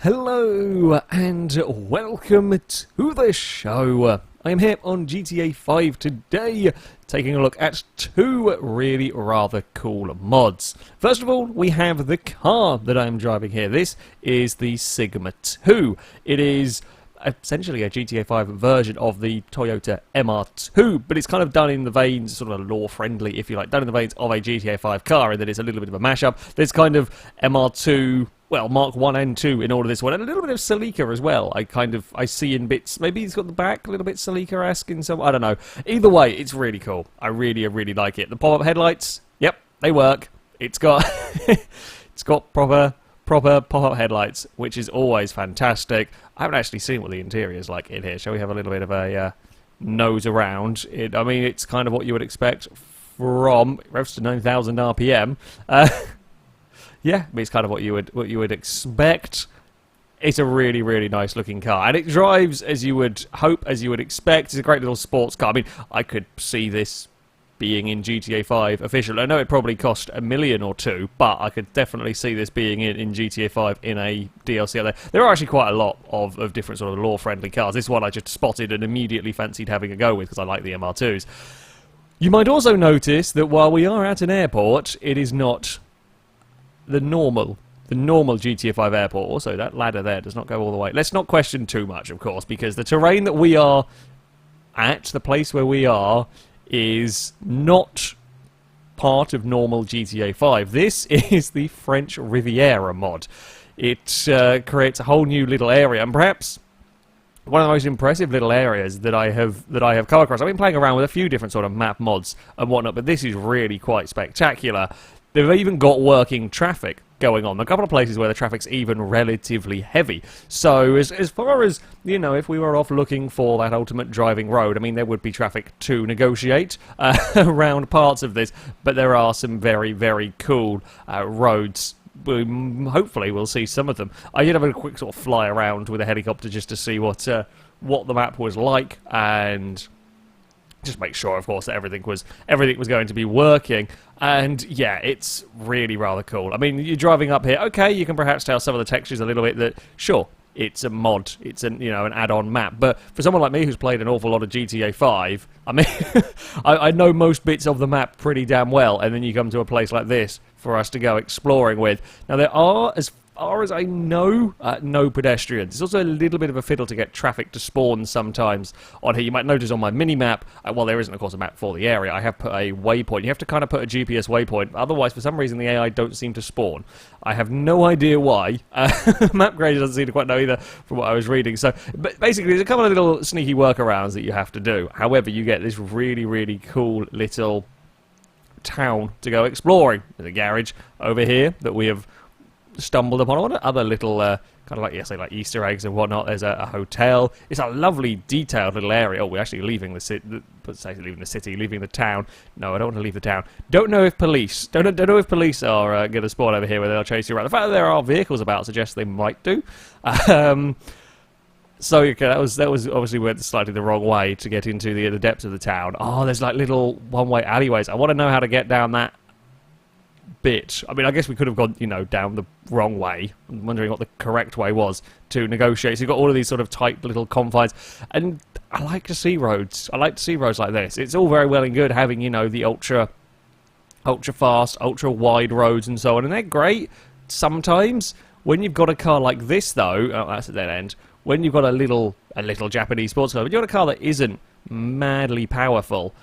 Hello and welcome to the show. I am here on GTA 5 today, taking a look at two really rather cool mods. First of all, we have the car that I am driving here. This is the Sigma 2. It is essentially a GTA 5 version of the Toyota MR2, but it's kind of done in the veins, sort of law-friendly, if you like, done in the veins of a GTA 5 car, and that it's a little bit of a mashup. There's kind of MR2... well, Mark 1 and 2 in all of this one, and a little bit of Celica as well. I see in bits, maybe he's got the back a little bit Celica-esque in some, I don't know. Either way, it's really cool. I really like it. The pop-up headlights, yep, they work. It's got, it's got proper pop-up headlights, which is always fantastic. I haven't actually seen what the interior is like in here. Shall we have a little bit of a nose around? I mean, it's kind of what you would expect from, it revs to 9,000 RPM. Yeah, it's kind of what you would expect. It's a really nice looking car, and it drives as you would hope, as you would expect. It's a great little sports car. I mean, I could see this being in GTA 5 official. I know it probably cost $1 million or $2 million, but I could definitely see this being in GTA 5 in a DLC out there. There are actually quite a lot of different sort of law-friendly cars. This one I just spotted and immediately fancied having a go with because I like the MR2s. You might also notice that while we are at an airport, it is not the normal GTA 5 airport. Also, that ladder there does not go all the way. Let's not question too much, of course, because the terrain that we are at, the place where we are, is not part of normal GTA 5. This is the French Riviera mod. It creates a whole new little area, and perhaps one of the most impressive little areas that I have come across. I've been playing around with a few different sort of map mods and whatnot, but this is really quite spectacular. They've even got working traffic going on. A couple of places where the traffic's even relatively heavy. So as far as, you know, if we were off looking for that ultimate driving road, I mean, there would be traffic to negotiate around parts of this, but there are some very cool roads. Hopefully we'll see some of them. I did have a quick sort of fly around with a helicopter just to see what the map was like, and just make sure, of course, that everything was going to be working. And yeah, it's really rather cool. I mean, you're driving up here, okay, you can perhaps tell some of the textures a little bit that, sure, it's a mod, it's an add-on map. But for someone like me who's played an awful lot of GTA 5, I mean, I know most bits of the map pretty damn well, and then you come to a place like this for us to go exploring with. Now, there are, as far as I know, no pedestrians. It's also a little bit of a fiddle to get traffic to spawn sometimes on here. You might notice on my mini-map, well, there isn't, of course, a map for the area. I have put a waypoint. You have to kind of put a GPS waypoint. Otherwise, for some reason, the AI don't seem to spawn. I have no idea why. Map creator doesn't seem to quite know either from what I was reading. So, but basically, there's a couple of little sneaky workarounds that you have to do. However, you get this really cool little town to go exploring. There's a garage over here that we have stumbled upon other little kind of like, yeah, say like Easter eggs and whatnot. There's a hotel. It's a lovely detailed little area. Oh, we're actually leaving the city, leaving the town. No, I don't want to leave the town. Don't know if police are going to spawn over here where they'll chase you around. The fact that there are vehicles about suggests they might do. So okay, that was obviously went slightly the wrong way to get into the depths of the town. Oh, there's like little one-way alleyways. I want to know how to get down that bit. I mean, I guess we could have gone, down the wrong way. I'm wondering what the correct way was to negotiate. So you've got all of these sort of tight little confines, and I like to see roads. I like to see roads like this. It's all very well and good having, the ultra fast, ultra wide roads and so on, and they're great sometimes. When you've got a car like this, though, oh, that's at that end. When you've got a little Japanese sports car, but you've got a car that isn't madly powerful,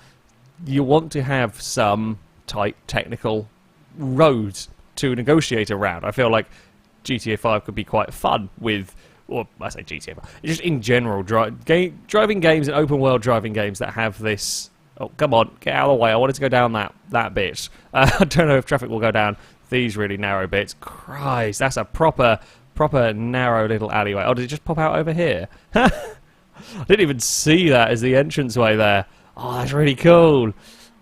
you want to have some tight technical roads to negotiate around. I feel like GTA 5 could be quite fun with, or I say GTA 5, just in general, driving games and open world driving games that have this. Oh, come on, get out of the way. I wanted to go down that bit. I don't know if traffic will go down these really narrow bits. Christ, that's a proper narrow little alleyway. Oh, did it just pop out over here? I didn't even see that as the entranceway there. Oh, that's really cool.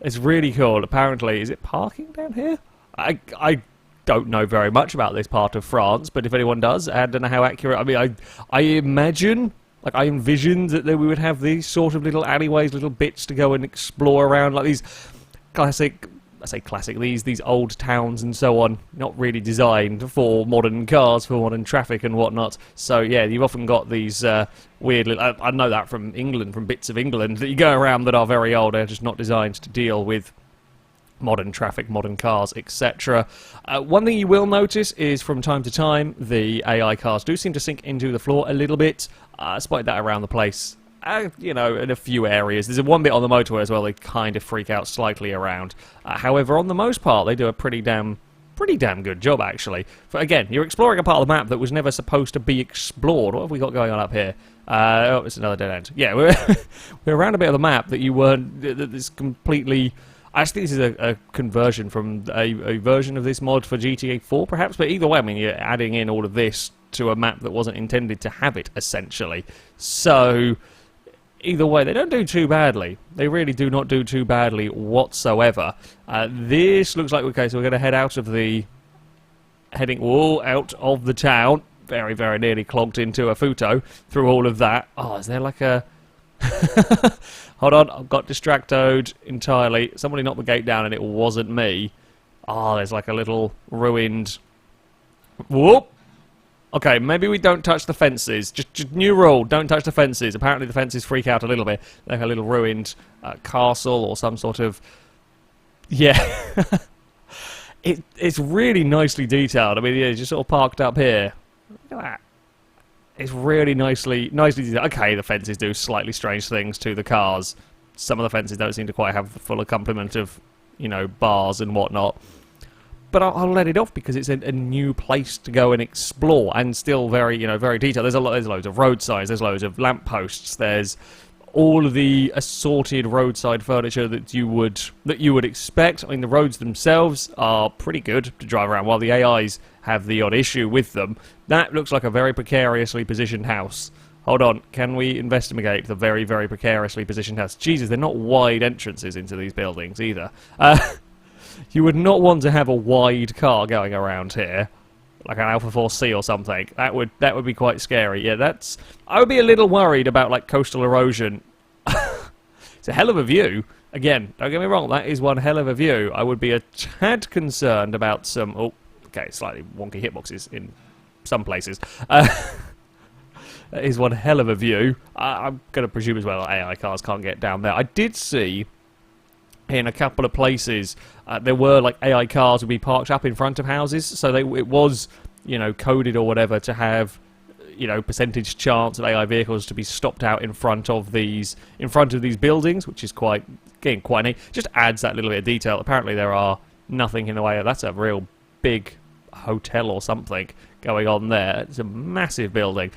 It's really cool. Apparently, is it parking down here? I don't know very much about this part of France, but if anyone does, I don't know how accurate. I mean, I imagine, like I envisioned that we would have these sort of little alleyways, little bits to go and explore around, like these classic I say classic, these old towns and so on, not really designed for modern cars, for modern traffic and whatnot. So yeah, you've often got these weird little, I know that from England, from bits of England that you go around that are very old. They're just not designed to deal with modern traffic, modern cars, etc. One thing you will notice is from time to time the AI cars do seem to sink into the floor a little bit. I spotted that around the place. You know, in a few areas. There's one bit on the motorway as well, they kind of freak out slightly around. However, on the most part, they do a pretty damn good job, actually. For, again, you're exploring a part of the map that was never supposed to be explored. What have we got going on up here? Oh, it's another dead end. Yeah, we're around a bit of the map that you weren't... That's completely... Actually, this is a conversion from a version of this mod for GTA 4, perhaps. But either way, I mean, you're adding in all of this to a map that wasn't intended to have it, essentially. So... Either way, they don't do too badly. They really do not do too badly whatsoever. This looks like, okay, so we're going to head out of the... out of the town. Very, very nearly clogged into a Futo through all of that. Oh, is there like a... Hold on, I've got distracted entirely. Somebody knocked the gate down and it wasn't me. Oh, there's like a little ruined... Whoop! Okay, maybe we don't touch the fences. Just new rule, don't touch the fences. Apparently the fences freak out a little bit. Like a little ruined castle or some sort of... Yeah. It's really nicely detailed. I mean, yeah, it's just sort of parked up here. Look at that. It's really nicely detailed. Okay, the fences do slightly strange things to the cars. Some of the fences don't seem to quite have the full complement of, you know, bars and whatnot. But I'll let it off because it's a new place to go and explore, and still very, you know, very detailed. There's loads of road signs, there's loads of lampposts, there's all of the assorted roadside furniture that you would expect. I mean, the roads themselves are pretty good to drive around, while the AIs have the odd issue with them. That looks like a very precariously positioned house. Hold on, can we investigate the very, very precariously positioned house? Jesus, they're not wide entrances into these buildings either. You would not want to have a wide car going around here, like an Alpha 4C or something. That would be quite scary. Yeah, I would be a little worried about like coastal erosion. It's a hell of a view. Again, don't get me wrong, that is one hell of a view. I would be a tad concerned about some... Oh, okay, slightly wonky hitboxes in some places. That is one hell of a view. I'm going to presume as well that AI cars can't get down there. I did see... in a couple of places, there were like AI cars would be parked up in front of houses, so it was, you know, coded or whatever to have, you know, percentage chance of AI vehicles to be stopped out in front of these buildings, which is quite neat. Just adds that little bit of detail. Apparently, there are nothing in the way of that's a real big hotel or something going on there. It's a massive building.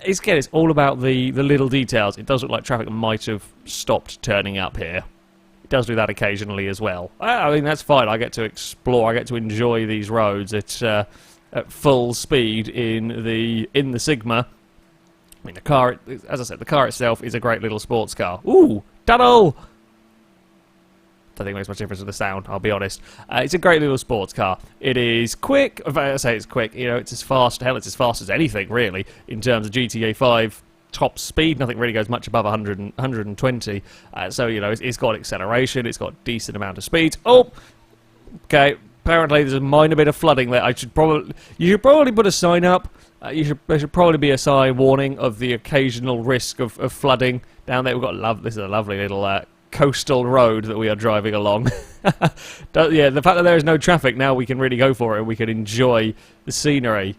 It's all about the little details. It does look like traffic might have stopped turning up here. It does do that occasionally as well. I mean, that's fine. I get to explore. I get to enjoy these roads at full speed in the Sigma. I mean, the car, as I said, the car itself is a great little sports car. Ooh, tunnel! Don't think it makes much difference to the sound, I'll be honest. It's a great little sports car. It is quick. If I say it's quick, you know, it's as fast, hell, it's as fast as anything, really, in terms of GTA 5 top speed. Nothing really goes much above 100 and 120. So, you know, it's got acceleration, it's got a decent amount of speed. Oh! Okay, apparently there's a minor bit of flooding there. You should probably put a sign up. There should probably be a sign warning of the occasional risk of flooding down there. This is a lovely little... coastal road that we are driving along. Yeah, the fact that there is no traffic now, we can really go for it. We can enjoy the scenery.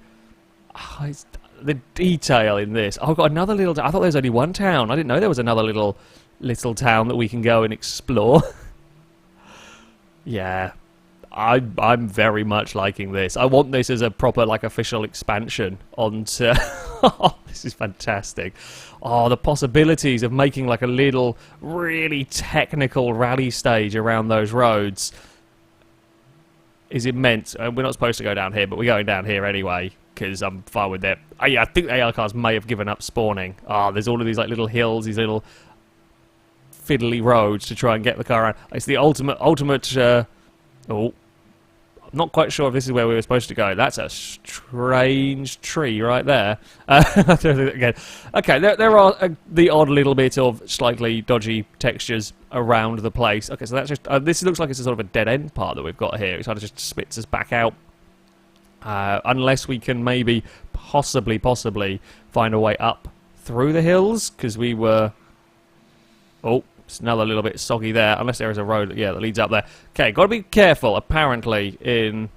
Oh, the detail in this. Oh, I've got another little... I thought there was only one town. I didn't know there was another little town that we can go and explore. Yeah, I'm very much liking this. I want this as a proper, like, official expansion onto... Oh, this is fantastic. Oh, the possibilities of making, like, a little, really technical rally stage around those roads is immense. We're not supposed to go down here, but we're going down here anyway, because I'm fine with it. Yeah, I think the AI cars may have given up spawning. Oh, there's all of these, like, little hills, these little fiddly roads to try and get the car around. It's the ultimate... Oh, I'm not quite sure if this is where we were supposed to go. That's a strange tree right there. Again, okay, there are the odd little bit of slightly dodgy textures around the place. Okay, so that's just this looks like it's a sort of a dead end part that we've got here. It kind of just spits us back out, unless we can maybe possibly find a way up through the hills, because we were. Oh. It's another little bit soggy there, unless there is a road, yeah, that leads up there. Okay, got to be careful. Apparently, in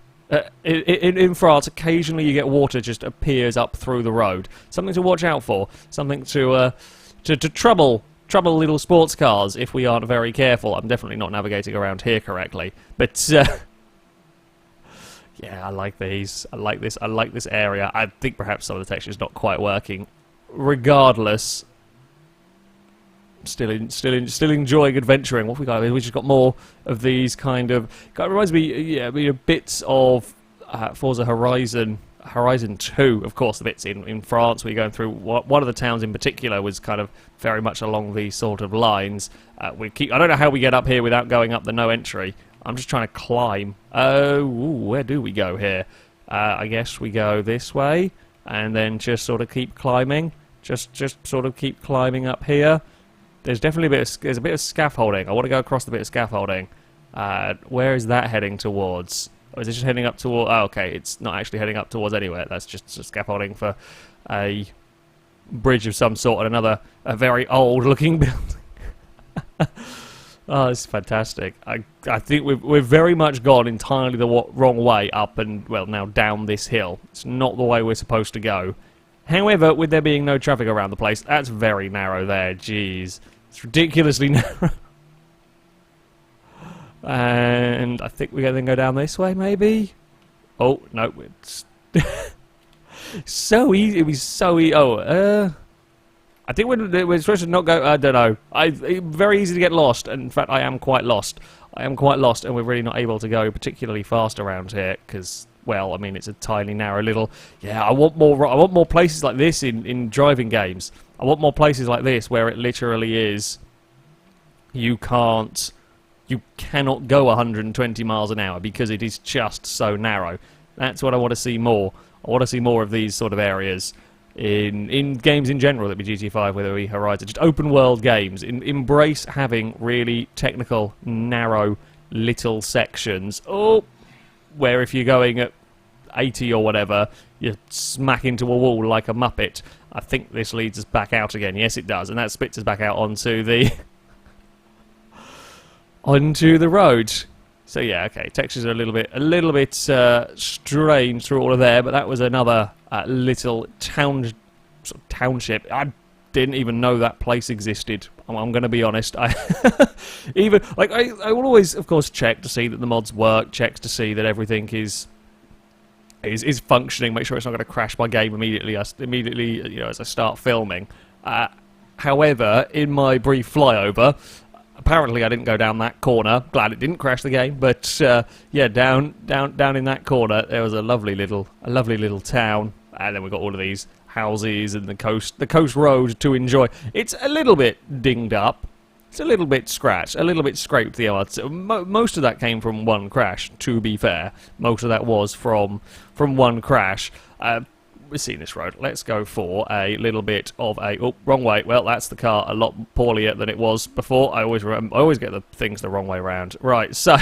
France, occasionally you get water just appears up through the road. Something to watch out for. Something to trouble little sports cars if we aren't very careful. I'm definitely not navigating around here correctly, but yeah, I like these. I like this. I like this area. I think perhaps some of the texture's not quite working. Regardless. Still enjoying adventuring. What have we got? We just got more of these kind of. It reminds me, yeah, bits of Forza Horizon 2. Of course, the bits in France where you're going through. One of the towns in particular was kind of very much along these sort of lines. I don't know how we get up here without going up the no entry. I'm just trying to climb. Oh, where do we go here? I guess we go this way, and then just sort of keep climbing. Just sort of keep climbing up here. There's definitely there's a bit of scaffolding. I want to go across the bit of scaffolding. Where is that heading towards? Or is it just heading up toward? Oh, okay, it's not actually heading up towards anywhere. That's just scaffolding for a bridge of some sort and a very old-looking building. Oh, this is fantastic. I think we've very much gone entirely the wrong way up and, well, now down this hill. It's not the way we're supposed to go. However, with there being no traffic around the place, that's very narrow there. Jeez. It's ridiculously narrow. And I think we're going to go down this way, maybe? Oh, no. It's so easy. It was so easy. Oh, I think we're supposed to not go. I don't know. Very easy to get lost. And in fact, I am quite lost. And we're really not able to go particularly fast around here because, well, I mean, it's a tiny, narrow little. Yeah, I want more places like this in driving games. I want more places like this where it literally is. You cannot go 120 miles an hour because it is just so narrow. That's what I want to see more. I want to see more of these sort of areas. In games in general, that'd be GTA 5, whether it be Horizon, just open world games. Embrace having really technical, narrow, little sections. Oh, where if you're going at 80 or whatever, you smack into a wall like a muppet. I think this leads us back out again. Yes, it does, and that spits us back out onto the onto the road. So yeah, okay, textures are a little bit strange through all of there, but that was another little township. I didn't even know that place existed. I'm going to be honest. I will always, of course, check to see that the mods work, check to see that everything is functioning. Make sure it's not going to crash my game immediately. As I start filming. However, in my brief flyover. Apparently, I didn't go down that corner. Glad it didn't crash the game, but yeah, down in that corner, there was a lovely little town, and then we've got all of these houses and the coast road to enjoy. It's a little bit dinged up, it's a little bit scratched, a little bit scraped. Most of that came from one crash. To be fair, most of that was from one crash. We've seen this road. Let's go for a little bit of a... Oh, wrong way. Well, that's the car a lot poorlier than it was before. I always get the things the wrong way around. Right, so...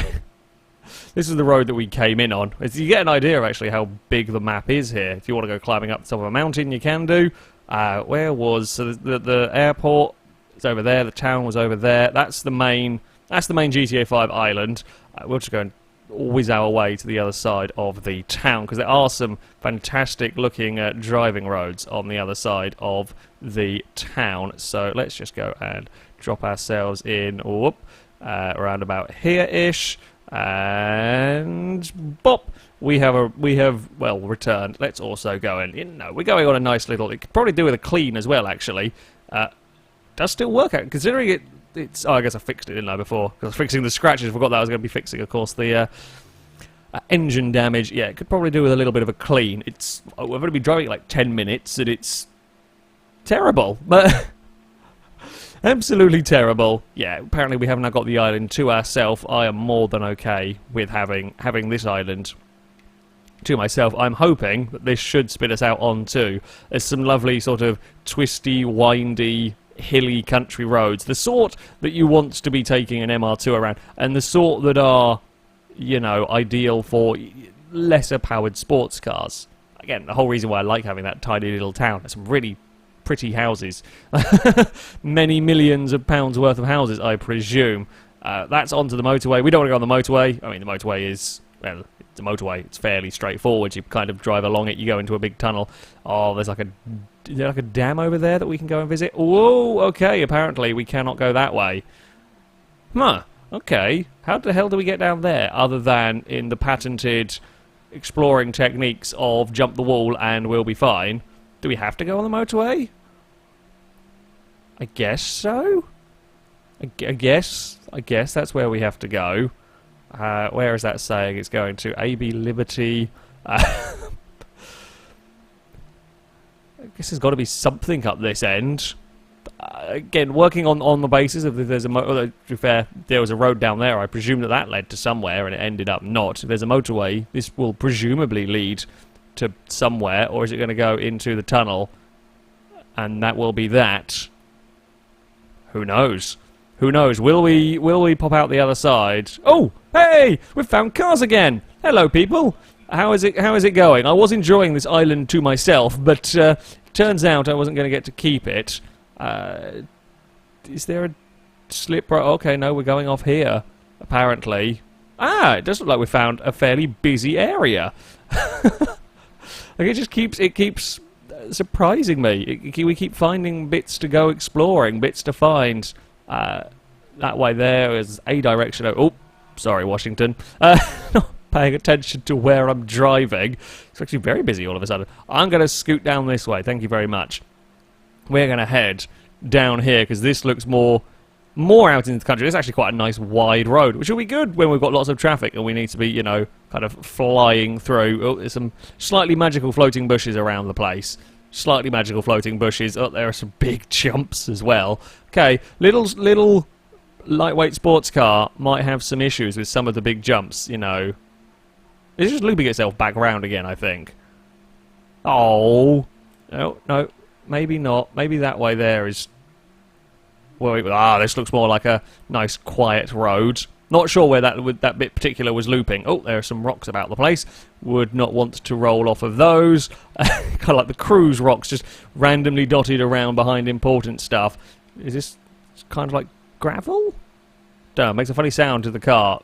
this is the road that we came in on. You get an idea of actually how big the map is here. If you want to go climbing up the top of a mountain, you can do. Where was... So the airport is over there. The town was over there. That's the main GTA 5 island. We'll just go and whiz our way to the other side of the town, because there are some fantastic looking driving roads on the other side of the town. So let's just go and drop ourselves in around about here-ish, and bop, we have returned. Let's also go and we're going on a nice little, it could probably do with a clean as well actually. Does still work out considering it's... Oh, I guess I fixed it, didn't I, before? Because I was fixing the scratches. Forgot that I was going to be fixing, of course, the engine damage. Yeah, it could probably do with a little bit of a clean. We've only been driving it like 10 minutes, and it's terrible. But Absolutely terrible. Yeah, apparently we haven't now got the island to ourselves. I am more than okay with having this island to myself. I'm hoping that this should spit us out onto. There's some lovely sort of twisty, windy, hilly country roads. The sort that you want to be taking an MR2 around, and the sort that are, you know, ideal for lesser powered sports cars. Again, the whole reason why I like having that tiny little town. There's some really pretty houses. Many millions of pounds worth of houses, I presume. That's onto the motorway. We don't want to go on the motorway. I mean, the motorway is, well, it's a motorway. It's fairly straightforward. You kind of drive along it, you go into a big tunnel. Oh, there's like is there like a dam over there that we can go and visit? Whoa, okay, apparently we cannot go that way. Huh, okay. How the hell do we get down there, other than in the patented exploring techniques of jump the wall and we'll be fine? Do we have to go on the motorway? I guess so. I guess that's where we have to go. Where is that saying it's going to? AB Liberty. I guess there's got to be something up this end. Again, working on the basis of if there's a to be fair, there was a road down there. I presume that led to somewhere and it ended up not. If there's a motorway, this will presumably lead to somewhere, or is it going to go into the tunnel? And that will be that. Who knows? Who knows? Will we pop out the other side? Oh, hey! We've found cars again! Hello, people! How is it going? I was enjoying this island to myself, but turns out I wasn't going to get to keep it. Is there a slip right? Okay, no, we're going off here, apparently. Ah, it does look like we found a fairly busy area. Like it keeps surprising me. We keep finding bits to go exploring, bits to find. That way there is a direction. Oh, sorry, Washington. Not paying attention to where I'm driving. It's actually very busy all of a sudden. I'm going to scoot down this way. Thank you very much. We're going to head down here because this looks more out into the country. It's actually quite a nice wide road, which will be good when we've got lots of traffic and we need to be, you know, kind of flying through. Oh, there's some slightly magical floating bushes around the place. Slightly magical floating bushes. Oh, there are some big jumps as well. Okay, little lightweight sports car might have some issues with some of the big jumps, you know. It's just looping itself back around again, I think. Oh. No, maybe not. Maybe that way there is... Well, this looks more like a nice quiet road. Not sure where that bit particular was looping. Oh, there are some rocks about the place. Would not want to roll off of those. Kind of like the cruise rocks, just randomly dotted around behind important stuff. Is this kind of like gravel? Damn, makes a funny sound to the car.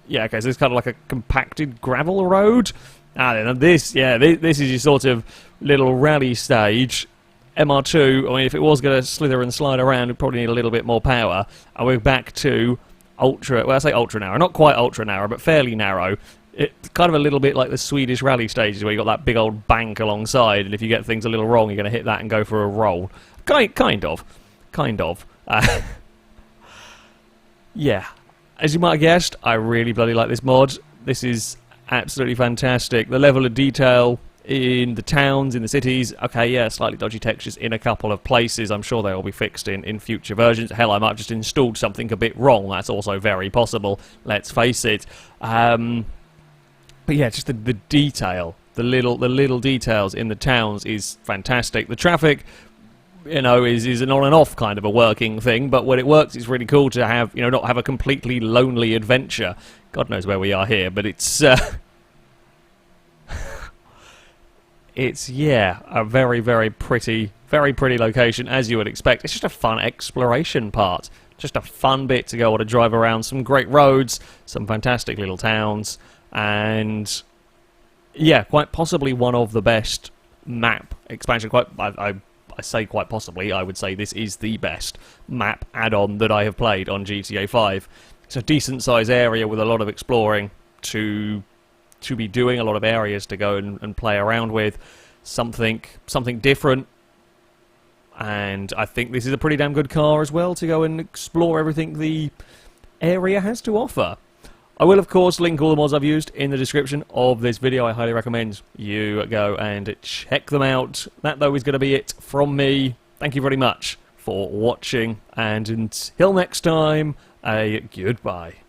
Yeah, okay, so it's kind of like a compacted gravel road. Then this is your sort of little rally stage. MR2, I mean, if it was going to slither and slide around, it'd probably need a little bit more power. And we're back to ultra, well, I say ultra narrow, not quite ultra narrow, but fairly narrow. It's kind of a little bit like the Swedish rally stages where you've got that big old bank alongside, and if you get things a little wrong, you're going to hit that and go for a roll. Kind of. Yeah. As you might have guessed, I really bloody like this mod. This is absolutely fantastic. The level of detail in the towns, in the cities, okay, yeah, slightly dodgy textures in a couple of places. I'm sure they'll be fixed in future versions. Hell, I might have just installed something a bit wrong. That's also very possible, let's face it. But yeah, just the detail, the little details in the towns is fantastic. The traffic, you know, is an on and off kind of a working thing, but when it works, it's really cool to have, you know, not have a completely lonely adventure. God knows where we are here, but it's it's, yeah, a very, very pretty location, as you would expect. It's just a fun exploration part. Just a fun bit to go on to drive around some great roads, some fantastic little towns, and yeah, quite possibly one of the best map expansion. I say quite possibly, I would say this is the best map add-on that I have played on GTA 5. It's a decent size area with a lot of exploring to be doing, a lot of areas to go and play around with, something different, and I think this is a pretty damn good car as well to go and explore everything the area has to offer. I will of course link all the mods I've used in the description of this video. I highly recommend you go and check them out. That though is going to be it from me. Thank you very much for watching, and until next time, a goodbye.